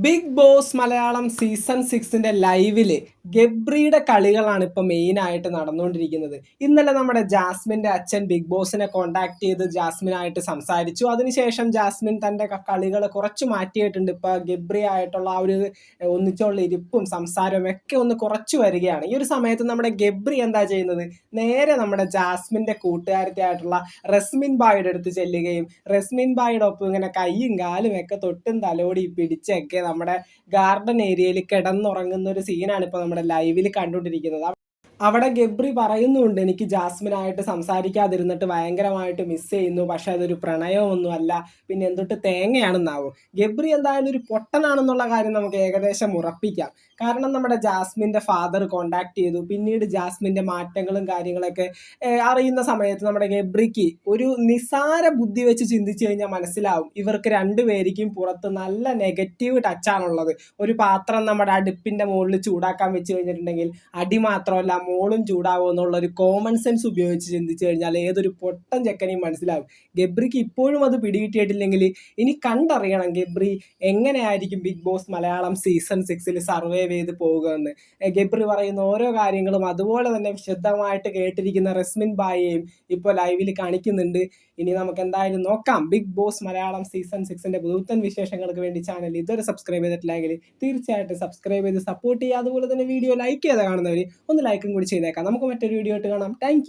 Big boss Malayalam season 6ന്റെ ലൈവില് ഗബ്രിയുടെ കളികളാണ് ഇപ്പോൾ മെയിനായിട്ട് നടന്നുകൊണ്ടിരിക്കുന്നത്. ഇന്നലെ നമ്മുടെ ജാസ്മിൻ്റെ അച്ഛൻ ബിഗ് ബോസിനെ കോൺടാക്ട് ചെയ്ത് ജാസ്മിനായിട്ട് സംസാരിച്ചു. അതിനുശേഷം ജാസ്മിൻ തൻ്റെ കളികൾ കുറച്ച് മാറ്റിയിട്ടുണ്ട്. ഇപ്പോൾ ഗബ്രി ആയിട്ടുള്ള ആ ഒരു ഒന്നിച്ചുള്ള ഇരിപ്പും സംസാരവും ഒക്കെ ഒന്ന് കുറച്ച് വരികയാണ്. ഈ ഒരു സമയത്ത് നമ്മുടെ ഗബ്രി എന്താ ചെയ്യുന്നത്, നേരെ നമ്മുടെ ജാസ്മിൻ്റെ കൂട്ടുകാരത്തിയായിട്ടുള്ള റസ്മിൻ ബായുടെ അടുത്ത് ചെല്ലുകയും റസ്മിൻ ബായുടെ ഒപ്പം ഇങ്ങനെ കൈയും കാലും ഒക്കെ തൊട്ടും തലോടി പിടിച്ചൊക്കെ നമ്മുടെ ഗാർഡൻ ഏരിയയിൽ കിടന്നുറങ്ങുന്ന ഒരു സീനാണ് ഇപ്പോൾ നമ്മുടെ ലൈവിൽ കണ്ടുകൊണ്ടിരിക്കുന്നത്. അവിടെ ഗബ്രി പറയുന്നുണ്ട്, എനിക്ക് ജാസ്മിനായിട്ട് സംസാരിക്കാതിരുന്നിട്ട് ഭയങ്കരമായിട്ട് മിസ് ചെയ്യുന്നു, പക്ഷെ അതൊരു പ്രണയമൊന്നും അല്ല, പിന്നെ എന്തൊട്ട് തേങ്ങയാണെന്നാവും. ഗബ്രി എന്തായാലും ഒരു പൊട്ടനാണെന്നുള്ള കാര്യം നമുക്ക് ഏകദേശം ഉറപ്പിക്കാം. കാരണം നമ്മുടെ ജാസ്മിൻ്റെ ഫാദർ കോണ്ടാക്ട് ചെയ്തു. പിന്നീട് ജാസ്മിൻ്റെ മാറ്റങ്ങളും കാര്യങ്ങളൊക്കെ അറിയുന്ന സമയത്ത് നമ്മുടെ ഗബ്രിക്ക് ഒരു നിസാര ബുദ്ധി വെച്ച് ചിന്തിച്ചു കഴിഞ്ഞാൽ മനസ്സിലാവും ഇവർക്ക് രണ്ടുപേർക്കും പുറത്ത് നല്ല നെഗറ്റീവ് ടച്ചാണുള്ളത്. ഒരു പാത്രം നമ്മുടെ അടുപ്പിൻ്റെ മുകളിൽ ചൂടാക്കാൻ വെച്ച് കഴിഞ്ഞിട്ടുണ്ടെങ്കിൽ അടി മാത്രമല്ല മോളും ചൂടാവും എന്നുള്ള ഒരു കോമൺ സെൻസ് ഉപയോഗിച്ച് ചിന്തിച്ചു കഴിഞ്ഞാൽ ഏതൊരു പൊട്ടൻ ചെക്കനെയും മനസ്സിലാവും. ഗബ്രിക്ക് ഇപ്പോഴും അത് പിടികിട്ടിയിട്ടില്ലെങ്കിൽ ഇനി കണ്ടറിയണം ഗബ്രി എങ്ങനെയായിരിക്കും ബിഗ് ബോസ് മലയാളം സീസൺ 6ൽ സർവൈവ് ചെയ്ത് പോകുകയെന്ന്. ഗബ്രി പറയുന്ന ഓരോ കാര്യങ്ങളും അതുപോലെ തന്നെ വിശദമായിട്ട് കേട്ടിരിക്കുന്ന റസ്മിൻ ബായെയും ഇപ്പോൾ ലൈവിൽ കാണിക്കുന്നുണ്ട്. ഇനി നമുക്ക് എന്തായാലും നോക്കാം. ബിഗ് ബോസ് മലയാളം സീസൺ 6ന്റെ പുതുത്തൻ വിശേഷങ്ങൾക്ക് വേണ്ടി ചാനൽ ഇതുവരെ സബ്സ്ക്രൈബ് ചെയ്തിട്ടില്ലെങ്കിൽ തീർച്ചയായിട്ടും സബ്സ്ക്രൈബ് ചെയ്ത് സപ്പോർട്ട് ചെയ്യുക. അതുപോലെ തന്നെ വീഡിയോ ലൈക്ക് ചെയ്ത് കാണുന്നവർ ഒന്ന് ലൈക്കും കൂടി ചെയ്തേക്കാം. നമുക്ക് മറ്റൊരു വീഡിയോ ആയിട്ട് കാണാം. താങ്ക്